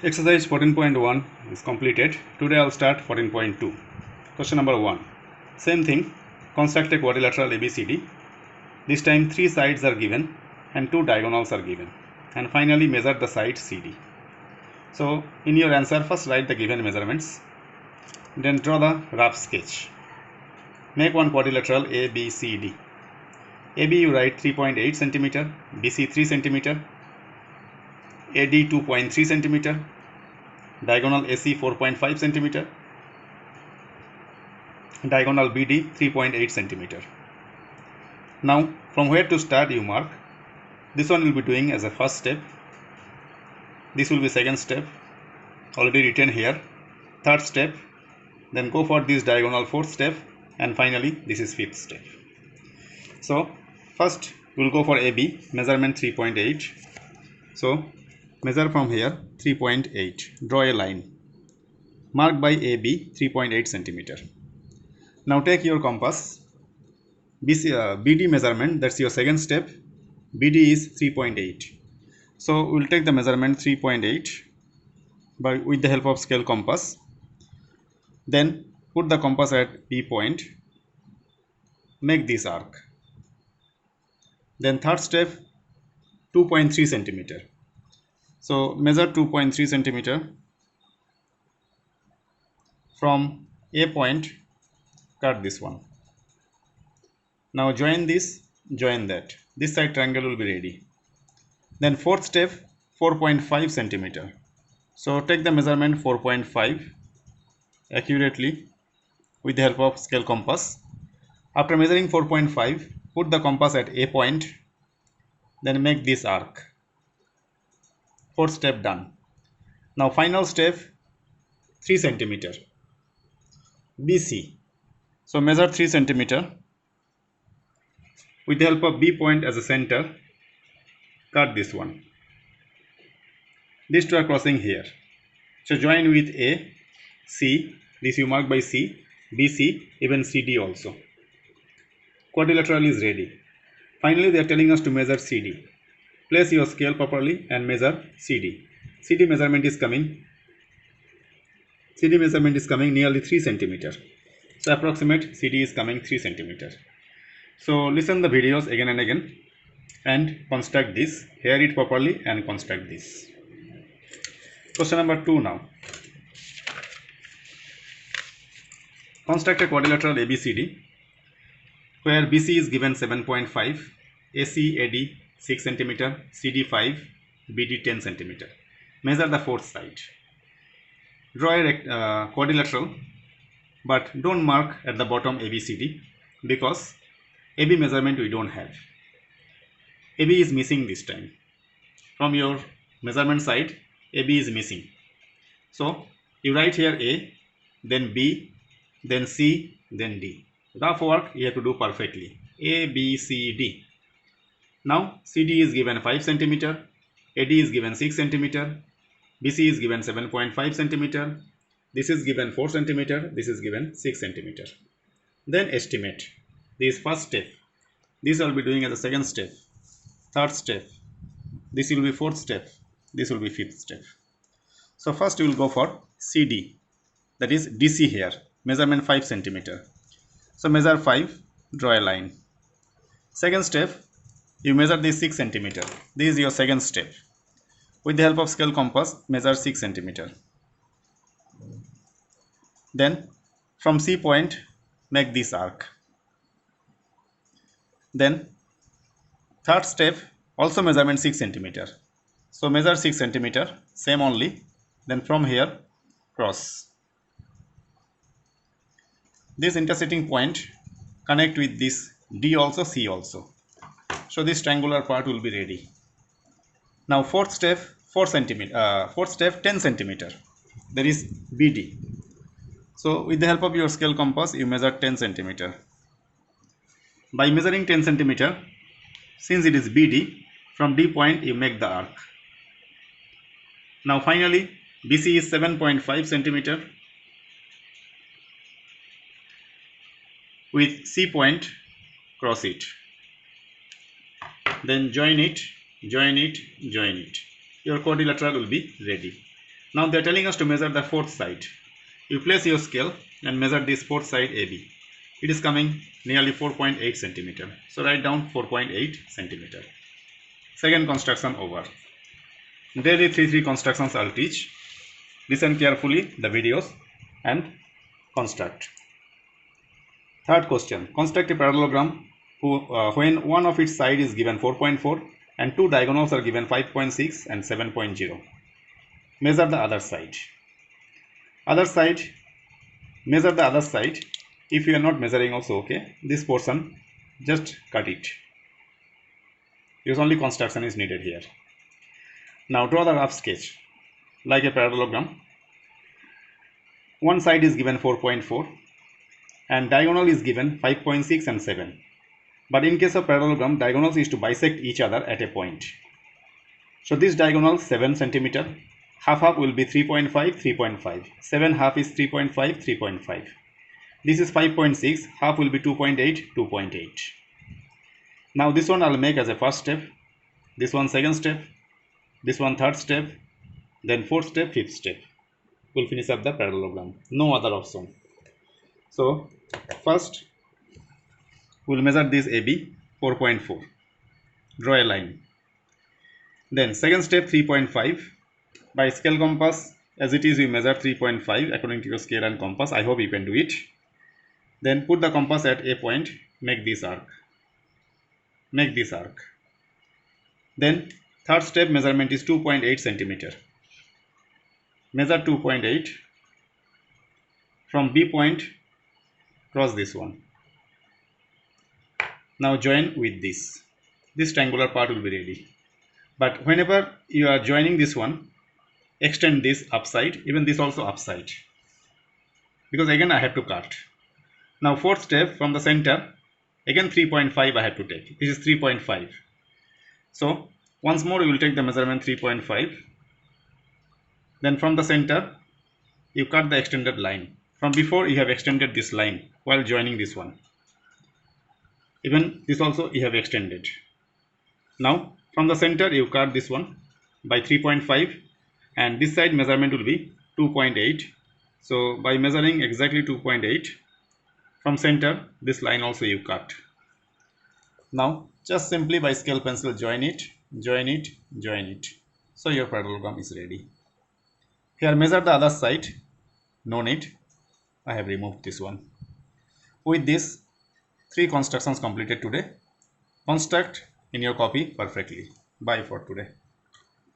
Exercise 14.1 is completed. Today I'll start 14.2. Question number 1. Same thing. Construct a quadrilateral ABCD. This time 3 sides are given and 2 diagonals are given. And finally measure the side CD. So in your answer, first write the given measurements. Then draw the rough sketch. Make one quadrilateral ABCD. AB you write 3.8 cm, BC 3 cm, AD 2.3 cm, diagonal AC 4.5 cm, diagonal BD 3.8 cm. Now from where to start you mark. This one will be doing as a first step. This will be second step, already written here. Third step, then go for this diagonal fourth step, and finally this is fifth step. So first we will go for AB, measurement 3.8. So measure from here 3.8. Draw a line. Mark by AB 3.8 cm. Now take your compass. BD measurement, that's your second step. BD is 3.8. So we will take the measurement 3.8 with the help of scale compass. Then put the compass at B point. Make this arc. Then third step 2.3 cm. So measure 2.3 cm from A point. Cut this one. Now join this, join that. This side triangle will be ready. Then fourth step 4.5 cm. So take the measurement 4.5 accurately with the help of scale compass. After measuring 4.5, put the compass at A point. Then make this arc. Fourth step done. Now final step 3 cm. BC. So measure 3 cm. With the help of B point as a center, cut this one. These two are crossing here. So join with A, C, this you mark by C, BC, even CD also. Quadrilateral is ready. Finally they are telling us to measure CD. Place your scale properly and measure CD. CD measurement is coming nearly 3 cm. So approximate CD is coming 3 cm. So listen the videos again and again and construct this. Hear it properly and construct this. Question number 2 now. Construct a quadrilateral ABCD where BC is given 7.5, AC, AD 6 cm, CD 5, BD 10 cm. Measure the fourth side. Draw a quadrilateral, but don't mark at the bottom ABCD because AB measurement we don't have. AB is missing this time. From your measurement side, AB is missing. So you write here A, then B, then C, then D. Rough work you have to do perfectly. A, B, C, D. Now CD is given 5 cm, AD is given 6 cm, BC is given 7.5 cm, this is given 4 cm, this is given 6 cm. Then estimate. This first step. This I will be doing as a second step, third step. This will be fourth step. This will be fifth step. So first you will go for CD, that is DC here. Measurement 5 cm. So measure 5, draw a line. Second step, you measure this 6 cm. This is your second step. With the help of scale compass, measure 6 cm. Then from C point, make this arc. Then third step, also measurement 6 cm. So measure 6 cm, same only. Then from here, cross. This intersecting point connect with this D also, C also. So this triangular part will be ready. Now fourth step 10 cm. There is BD. So with the help of your scale compass, you measure 10 cm. By measuring 10 cm, since it is BD, from D point you make the arc. Now finally BC is 7.5 cm. With C point, cross it. Then join it, join it, join it. Your quadrilateral will be ready. Now they are telling us to measure the fourth side. You place your scale and measure this fourth side AB. It is coming nearly 4.8 centimeter. So write down 4.8 centimeter. Second construction over. Daily 3 constructions I'll teach. Listen carefully the videos and construct. Third question. Construct a parallelogram when one of its side is given 4.4 and two diagonals are given 5.6 and 7.0. Measure the other side. Measure the other side. If you are not measuring also okay. This portion, just cut it. Because only construction is needed here. Now draw the rough sketch. Like a parallelogram. One side is given 4.4 and diagonal is given 5.6 and 7. But in case of parallelogram, diagonals is to bisect each other at a point. So this diagonal 7 centimeter, half will be 3.5, 3.5. 7 half is 3.5, 3.5. This is 5.6, half will be 2.8, 2.8. Now this one I'll make as a first step, this one second step, this one third step, then fourth step, fifth step. We'll finish up the parallelogram. No other option. So first we'll measure this AB 4.4. Draw a line. Then second step 3.5. By scale compass as it is we measure 3.5 according to your scale and compass. I hope you can do it. Then put the compass at a point. Make this arc. Make this arc. Then third step measurement is 2.8 centimeter. Measure 2.8 from B point. Cross this one. Now join with this. This triangular part will be ready. But whenever you are joining this one, extend this upside, even this also upside. Because again I have to cut. Now fourth step from the center, again 3.5 I have to take. This is 3.5. So once more you will take the measurement 3.5. Then from the center, you cut the extended line. From before you have extended this line while joining this one. Even this also you have extended. Now from the center you cut this one by 3.5 and this side measurement will be 2.8. So by measuring exactly 2.8 from center, this line also you cut. Now just simply by scale pencil join it, join it, join it. So your parallelogram is ready. Here measure the other side. No need. I have removed this one. With this 3 constructions completed today. Construct in your copy perfectly. Bye for today.